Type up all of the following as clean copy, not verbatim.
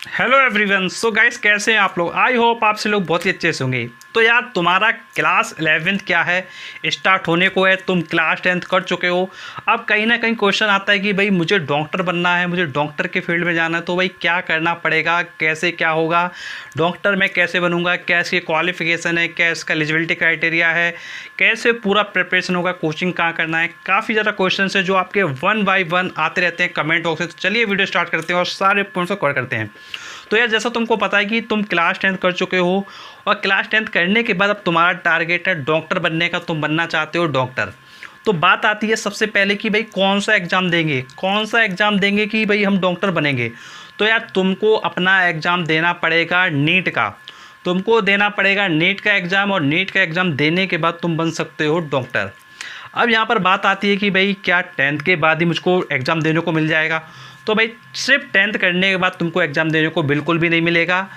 Hello everyone. So guys, कैसे हैं आप लोग? आई होप आप से लोग बहुत ही अच्छे से होंगे। तो यार, तुम्हारा क्लास 11th क्या है, स्टार्ट होने को है। तुम क्लास 10th कर चुके हो। अब कहीं ना कहीं क्वेश्चन आता है कि भाई मुझे डॉक्टर बनना है, मुझे डॉक्टर के फील्ड में जाना है, तो भाई क्या करना पड़ेगा, कैसे क्या होगा, डॉक्टर मैं कैसे बनूंगा, क्या इसकी क्वालिफिकेशन है, क्या इसका एलिजिबिलिटी क्राइटेरिया है, कैसे पूरा प्रिपरेशन होगा, कोचिंग कहाँ करना है। काफ़ी ज़्यादा क्वेश्चन है जो आपके 1 बाय 1 आते रहते हैं कमेंट बॉक्स में। तो चलिए वीडियो स्टार्ट करते हैं और सारे पॉइंट्स को कवर करते हैं। तो यार, जैसा तुमको पता है कि तुम क्लास 10th कर चुके हो और क्लास 10th करने के बाद अब तुम्हारा टारगेट है डॉक्टर बनने का। तुम बनना चाहते हो डॉक्टर। तो बात आती है सबसे पहले कि भाई कौन सा एग्ज़ाम देंगे, कौन सा एग्ज़ाम देंगे कि भाई हम डॉक्टर बनेंगे। तो यार, तुमको अपना एग्ज़ाम देना पड़ेगा नीट का। तुमको देना पड़ेगा नीट का एग्ज़ाम, और नीट का एग्ज़ाम देने के बाद तुम बन सकते हो डॉक्टर। अब यहाँ पर बात आती है कि भाई क्या 10th के बाद ही मुझको एग्ज़ाम देने को मिल जाएगा? तो भाई सिर्फ 10th करने के बाद तुमको एग्ज़ाम देने को बिल्कुल भी नहीं मिलेगा।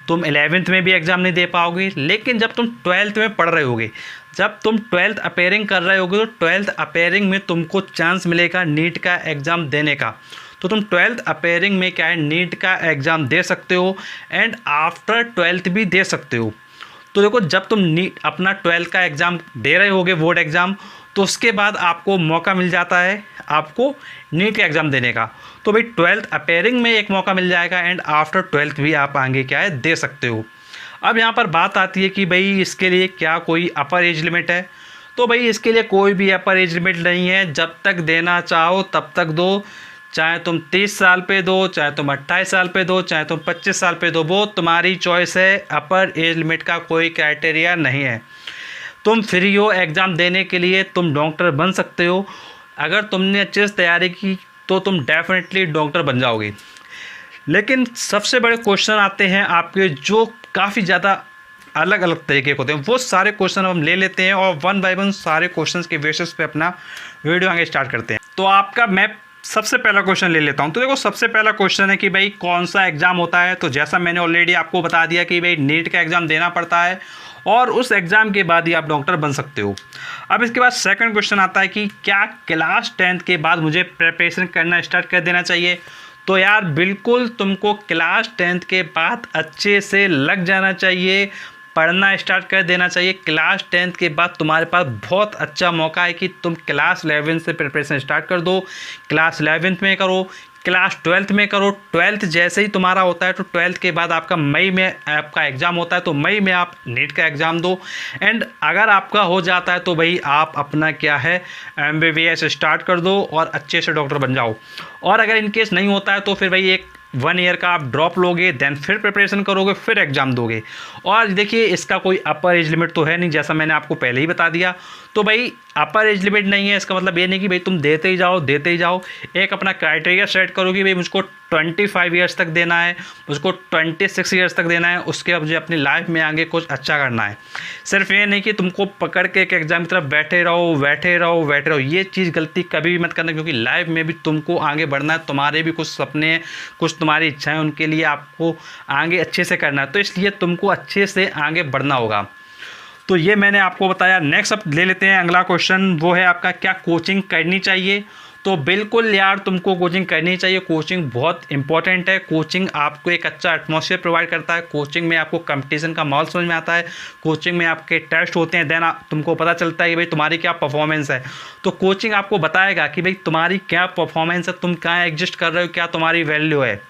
तुम 11th में भी एग्ज़ाम नहीं दे पाओगे। लेकिन जब तुम 12th में पढ़ रहे होगे, जब तुम 12th अपेयरिंग कर रहे होगे, तो 12th अपेयरिंग में तुमको चांस मिलेगा नीट का एग्ज़ाम देने का। तो तुम 12th अपेयरिंग में क्या है, नीट का एग्ज़ाम दे सकते हो एंड आफ्टर 12th भी दे सकते हो। तो देखो, जब तुम नीट अपना 12th का एग्ज़ाम दे रहे होगे, बोर्ड एग्ज़ाम, तो उसके बाद आपको मौका मिल जाता है आपको नीट का एग्ज़ाम देने का। तो भाई 12th अपेयरिंग में एक मौका मिल जाएगा एंड आफ्टर 12th भी आप आगे क्या है दे सकते हो। अब यहाँ पर बात आती है कि भाई इसके लिए क्या कोई अपर एज लिमिट है? तो भाई इसके लिए कोई भी अपर एज लिमिट नहीं है। जब तक देना चाहो तब तक दो। चाहे तुम 30 साल पे दो, चाहे तुम 28 साल पे दो, चाहे तुम 25 साल पे दो, वो तुम्हारी चॉइस है। अपर एज लिमिट का कोई क्राइटेरिया नहीं है। तुम फ्री हो एग्ज़ाम देने के लिए, तुम डॉक्टर बन सकते हो। अगर तुमने अच्छे से तैयारी की तो तुम डेफिनेटली डॉक्टर बन जाओगे। लेकिन सबसे बड़े क्वेश्चन आते हैं आपके, जो काफ़ी ज़्यादा अलग अलग तरीके के होते हैं। वो सारे क्वेश्चन हम ले लेते हैं और 1 बाय 1 सारे क्वेश्चंस के बेसिस पे अपना वीडियो आगे स्टार्ट करते हैं। तो आपका मैं सबसे पहला क्वेश्चन ले लेता हूं। तो देखो, सबसे पहला क्वेश्चन है कि भाई कौन सा एग्ज़ाम होता है। तो जैसा मैंने ऑलरेडी आपको बता दिया कि भाई नीट का एग्ज़ाम देना पड़ता है और उस एग्ज़ाम के बाद ही आप डॉक्टर बन सकते हो। अब इसके बाद सेकंड क्वेश्चन आता है कि क्या क्लास 10th के बाद मुझे प्रिपरेशन करना स्टार्ट कर देना चाहिए? तो यार, बिल्कुल तुमको क्लास 10th के बाद अच्छे से लग जाना चाहिए, पढ़ना स्टार्ट कर देना चाहिए। क्लास 10th के बाद तुम्हारे पास बहुत अच्छा मौका है कि तुम क्लास 11 से प्रिपरेशन स्टार्ट कर दो। क्लास 11th में करो, क्लास 12th में करो। 12th जैसे ही तुम्हारा होता है तो 12th के बाद आपका मई में आपका एग्ज़ाम होता है, तो मई में आप नीट का एग्ज़ाम दो। एंड अगर आपका हो जाता है तो भाई आप अपना क्या है MBBS स्टार्ट कर दो और अच्छे से डॉक्टर बन जाओ। और अगर इनकेस नहीं होता है तो फिर भाई एक 1 ईयर का आप ड्रॉप लोगे, देन फिर प्रिपरेशन करोगे, फिर एग्ज़ाम दोगे। और देखिए, इसका कोई अपर एज लिमिट तो है नहीं, जैसा मैंने आपको पहले ही बता दिया। तो भाई अपर एज लिमिट नहीं है, इसका मतलब ये नहीं कि भाई तुम देते ही जाओ देते ही जाओ। एक अपना क्राइटेरिया सेट करो कि भाई मुझको 25 ईयर्स तक देना है, मुझको 26 ईयर्स तक देना है, उसके बाद मुझे अपनी लाइफ में आगे कुछ अच्छा करना है। सिर्फ ये नहीं कि तुमको पकड़ के एक एग्ज़ाम की तरफ बैठे रहो बैठे रहो बैठे रहो। ये चीज़ गलती कभी भी मत करना, क्योंकि लाइफ में भी तुमको आगे बढ़ना है। तुम्हारे भी कुछ सपने हैं, कुछ तुम्हारी इच्छाएं, उनके लिए आपको आगे अच्छे से करना है। तो इसलिए तुमको अच्छे से आगे बढ़ना होगा। तो ये मैंने आपको बताया। नेक्स्ट अब ले लेते हैं अगला क्वेश्चन, वो है आपका क्या कोचिंग करनी चाहिए? तो बिल्कुल यार, तुमको कोचिंग करनी चाहिए। कोचिंग बहुत इंपॉर्टेंट है। कोचिंग आपको एक अच्छा एटमॉस्फेयर प्रोवाइड करता है। कोचिंग में आपको कंपटीशन का माहौल समझ में आता है। कोचिंग में आपके टेस्ट होते हैं, देन तुमको पता चलता है कि भाई तुम्हारी क्या परफॉर्मेंस है। तो कोचिंग आपको बताएगा कि भाई तुम्हारी क्या परफॉर्मेंस है, तुम कहाँ एग्जिस्ट कर रहे हो, क्या तुम्हारी वैल्यू है।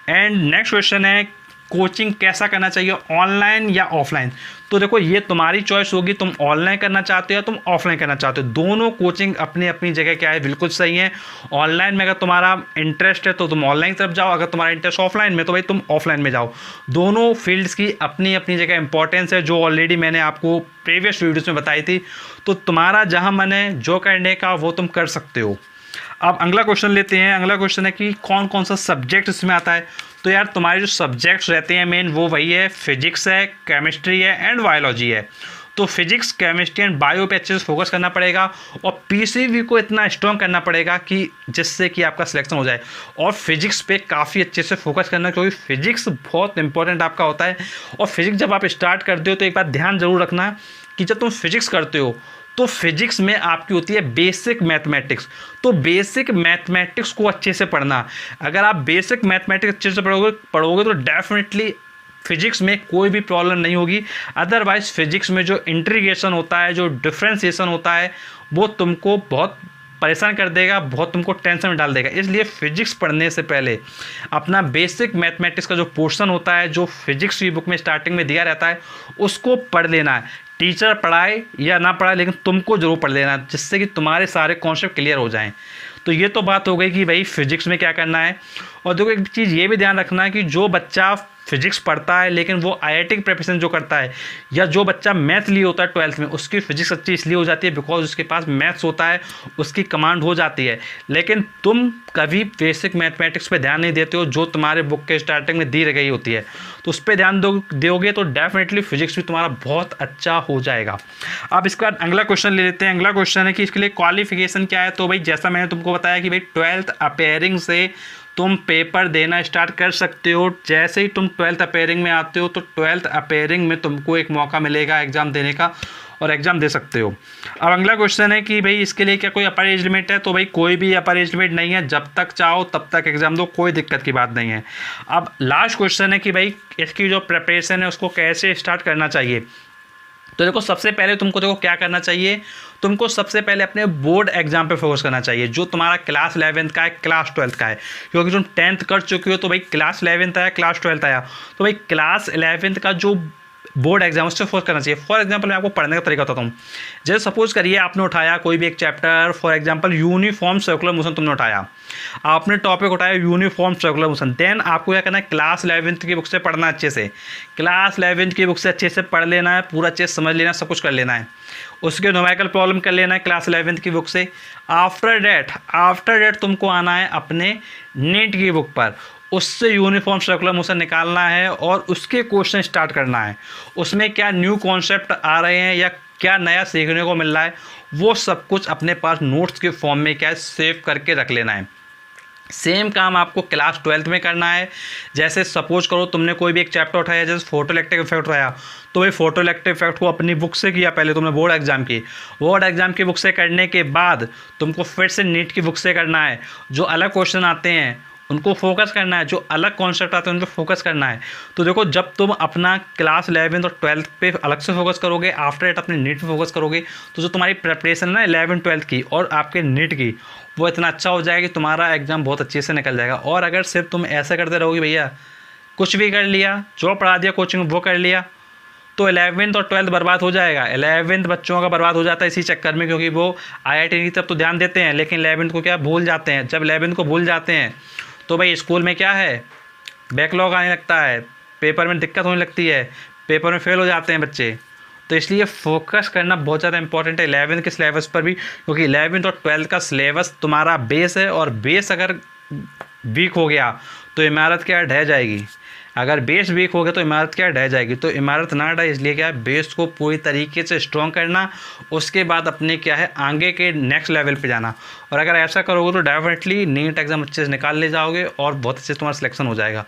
एंड नेक्स्ट क्वेश्चन है कोचिंग कैसा करना चाहिए, ऑनलाइन या ऑफलाइन? तो देखो, ये तुम्हारी चॉइस होगी, तुम ऑनलाइन करना चाहते हो या तुम ऑफलाइन करना चाहते हो। दोनों कोचिंग अपनी अपनी जगह क्या है, बिल्कुल सही है। ऑनलाइन में अगर तुम्हारा इंटरेस्ट है तो तुम ऑनलाइन तरफ जाओ, अगर तुम्हारा इंटरेस्ट ऑफलाइन में तो भाई तुम ऑफलाइन में जाओ। दोनों फील्ड्स की अपनी अपनी जगह इंपॉर्टेंस है, जो ऑलरेडी मैंने आपको प्रीवियस वीडियोज़ में बताई थी। तो तुम्हारा जहाँ मन है जो करने का वो तुम कर सकते हो। अब अगला क्वेश्चन लेते हैं। अगला क्वेश्चन है कि कौन कौन सा सब्जेक्ट इसमें आता है। तो यार, तुम्हारे जो सब्जेक्ट्स रहते हैं मेन, वो वही है, फिजिक्स है, केमिस्ट्री है एंड बायोलॉजी है। तो फिजिक्स, केमिस्ट्री एंड बायो पे अच्छे से फोकस करना पड़ेगा और पीसीबी को इतना स्ट्रॉन्ग करना पड़ेगा कि जिससे कि आपका सिलेक्शन हो जाए। और फिजिक्स पे काफ़ी अच्छे से फोकस करना, क्योंकि फिजिक्स बहुत इंपॉर्टेंट आपका होता है। और फिजिक्स जब आप स्टार्ट करते हो तो एक बात ध्यान जरूर रखना कि जब तुम फिजिक्स करते हो तो फिजिक्स में आपकी होती है बेसिक मैथमेटिक्स। तो बेसिक मैथमेटिक्स को अच्छे से पढ़ना, अगर आप बेसिक मैथमेटिक्स अच्छे से पढ़ोगे तो डेफिनेटली फिजिक्स में कोई भी प्रॉब्लम नहीं होगी। अदरवाइज फिजिक्स में जो इंटीग्रेशन होता है, जो डिफ्रेंसिएशन होता है, वो तुमको बहुत परेशान कर देगा, बहुत तुमको टेंशन में डाल देगा। इसलिए फिजिक्स पढ़ने से पहले अपना बेसिक मैथमेटिक्स का जो पोर्शन होता है, जो फिजिक्स की बुक में स्टार्टिंग में दिया रहता है, उसको पढ़ लेना है। टीचर पढ़ाए या ना पढ़ाए, लेकिन तुमको जरूर पढ़ लेना, जिससे कि तुम्हारे सारे कॉन्सेप्ट क्लियर हो जाएं। तो ये तो बात हो गई कि भाई फिजिक्स में क्या करना है। और देखो एक चीज़ ये भी ध्यान रखना है कि जो बच्चा फिजिक्स पढ़ता है लेकिन वो आईआईटी की प्रिपरेशन जो करता है, या जो बच्चा मैथ लिए होता है 12th में, उसकी फिजिक्स अच्छी इसलिए हो जाती है बिकॉज उसके पास मैथ्स होता है, उसकी कमांड हो जाती है। लेकिन तुम कभी बेसिक मैथमेटिक्स पे ध्यान नहीं देते हो, जो तुम्हारे बुक के स्टार्टिंग में दी गई होती है, तो उस पर ध्यान दोगे तो डेफिनेटली फिजिक्स भी तुम्हारा बहुत अच्छा हो जाएगा। अब इसके बाद अगला क्वेश्चन ले लेते हैं। अगला क्वेश्चन है कि इसके लिए क्वालिफिकेशन क्या है। तो भाई जैसा मैंने तुमको बताया कि भाई 12th अपेयरिंग से तुम पेपर देना स्टार्ट कर सकते हो। जैसे ही तुम 12th अपेयरिंग में आते हो तो 12th अपेयरिंग में तुमको एक मौका मिलेगा एग्ज़ाम देने का, और एग्ज़ाम दे सकते हो। अब अगला क्वेश्चन है कि भाई इसके लिए क्या कोई अपर एज लिमिट है। तो भाई कोई भी अपर एज लिमिट नहीं है, जब तक चाहो तब तक एग्ज़ाम दो, कोई दिक्कत की बात नहीं है। अब लास्ट क्वेश्चन है कि भाई इसकी जो प्रिपरेशन है उसको कैसे स्टार्ट करना चाहिए। तो देखो सबसे पहले तुमको देखो क्या करना चाहिए, तुमको सबसे पहले अपने बोर्ड एग्जाम पे फोकस करना चाहिए, जो तुम्हारा क्लास 11th का है, क्लास 12th का है। क्योंकि तुम 10th कर चुके हो तो भाई क्लास 11th आया, क्लास 12th आया, तो भाई क्लास 11th का जो बोर्ड एग्जाम उससे फोकस करना चाहिए। फॉर एग्जांपल मैं आपको पढ़ने का तरीका बताता हूँ। जैसे सपोज करिए आपने उठाया कोई भी एक chapter, for example uniform circular motion तुमने उठाया, आपने टॉपिक उठाया यूनिफॉर्म सर्कुलर मोशन। देन आपको क्या करना है, क्लास 11th की बुक से पढ़ना अच्छे से, क्लास 11th की बुक से अच्छे से पढ़ लेना है, पूरा अच्छे से समझ लेना, सब कुछ कर लेना है। उसके न्यूमेरिकल प्रॉब्लम कर लेना है क्लास 11th की बुक से। आफ्टर डेट तुमको आना है अपने नीट की बुक पर, उससे यूनिफॉर्म सर्कुलर मोशन निकालना है और उसके क्वेश्चन स्टार्ट करना है। उसमें क्या न्यू कॉन्सेप्ट आ रहे हैं या क्या नया सीखने को मिल रहा है, वो सब कुछ अपने पास नोट्स के फॉर्म में क्या है सेव करके रख लेना है। सेम काम आपको क्लास 12th में करना है। जैसे सपोज करो तुमने कोई भी एक चैप्टर उठाया, जैसे फोटोइलेक्ट्रिक इफेक्ट उठाया, तो भाई फोटोइलेक्ट्रिक इफेक्ट को अपनी बुक से किया पहले तुमने बोर्ड एग्जाम की बुक से करने के बाद तुमको फिर से नीट की बुक से करना है। जो अलग क्वेश्चन आते हैं उनको फोकस करना है, जो अलग कॉन्सेप्ट आते हैं उन पर फोकस करना है। तो देखो जब तुम अपना क्लास 11th और 12th पे अलग से फोकस करोगे, आफ्टर डेट अपने नीट पे फोकस करोगे, तो जो तुम्हारी प्रिपरेशन है ना 11th 12th की और आपके नीट की, वो इतना अच्छा हो जाएगा कि तुम्हारा एग्ज़ाम बहुत अच्छे से निकल जाएगा। और अगर सिर्फ तुम ऐसा करते रहोगे भैया कुछ भी कर लिया, जो पढ़ा दिया कोचिंग वो कर लिया, तो 11th और 12th बर्बाद हो जाएगा। 11th बच्चों का बर्बाद हो जाता है इसी चक्कर में, क्योंकि वो IIT की तरफ तो ध्यान देते हैं लेकिन 11th को क्या भूल जाते हैं। जब 11th को भूल जाते हैं तो भाई स्कूल में क्या है, बैकलॉग आने लगता है, पेपर में दिक्कत होने लगती है, पेपर में फेल हो जाते हैं बच्चे। तो इसलिए फोकस करना बहुत ज़्यादा इंपॉर्टेंट है 11th के सिलेबस पर भी, क्योंकि 11th और 12th का सिलेबस तुम्हारा बेस है, और बेस अगर वीक हो गया तो इमारत क्या ढह जाएगी। अगर बेस वीक हो गया तो इमारत क्या ढह जाएगी। तो इमारत ना ढहे, इसलिए क्या है बेस को पूरी तरीके से स्ट्रॉन्ग करना, उसके बाद अपने क्या है आगे के नेक्स्ट लेवल पे जाना। और अगर ऐसा करोगे तो डेफिनेटली नीट एग्जाम अच्छे से निकाल ले जाओगे और बहुत अच्छे से तुम्हारा सिलेक्शन हो जाएगा।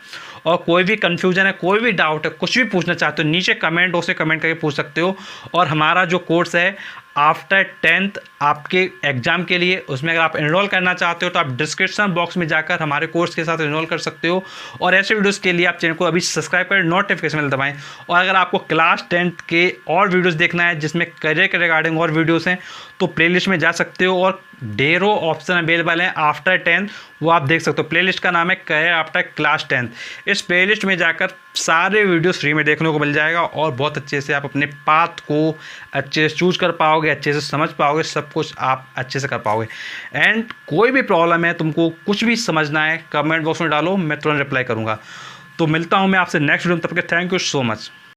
और कोई भी कन्फ्यूजन है, कोई भी डाउट है, कुछ भी पूछना चाहते हो, नीचे कमेंट बॉक्स से कमेंट करके पूछ सकते हो। और हमारा जो कोर्स है आफ्टर 10th आपके एग्ज़ाम के लिए, उसमें अगर आप एनरोल करना चाहते हो तो आप डिस्क्रिप्शन बॉक्स में जाकर हमारे कोर्स के साथ एनरोल कर सकते हो। और ऐसे वीडियोस के लिए आप चैनल को अभी सब्सक्राइब करें, नोटिफिकेशन बेल दबाएं। और अगर आपको क्लास 10th के और वीडियोस देखना है जिसमें करियर के रिगार्डिंग और वीडियोस हैं, तो प्लेलिस्ट में जा सकते हो और ढेरों ऑप्शन अवेलेबल हैं आफ्टर 10th, वो आप देख सकते हो। प्लेलिस्ट का नाम है करियर आफ्टर क्लास 10th। इस प्लेलिस्ट में जाकर सारे वीडियोस फ्री में देखने को मिल जाएगा और बहुत अच्छे से आप अपने पाथ को अच्छे से चूज कर पाओगे, अच्छे से समझ पाओगे, सब कुछ आप अच्छे से कर पाओगे। एंड कोई भी प्रॉब्लम है, तुमको कुछ भी समझना है, कमेंट बॉक्स में डालो, मैं तुरंत रिप्लाई करूँगा। तो मिलता हूँ मैं आपसे नेक्स्ट वीडियो में, तब तक थैंक यू सो मच।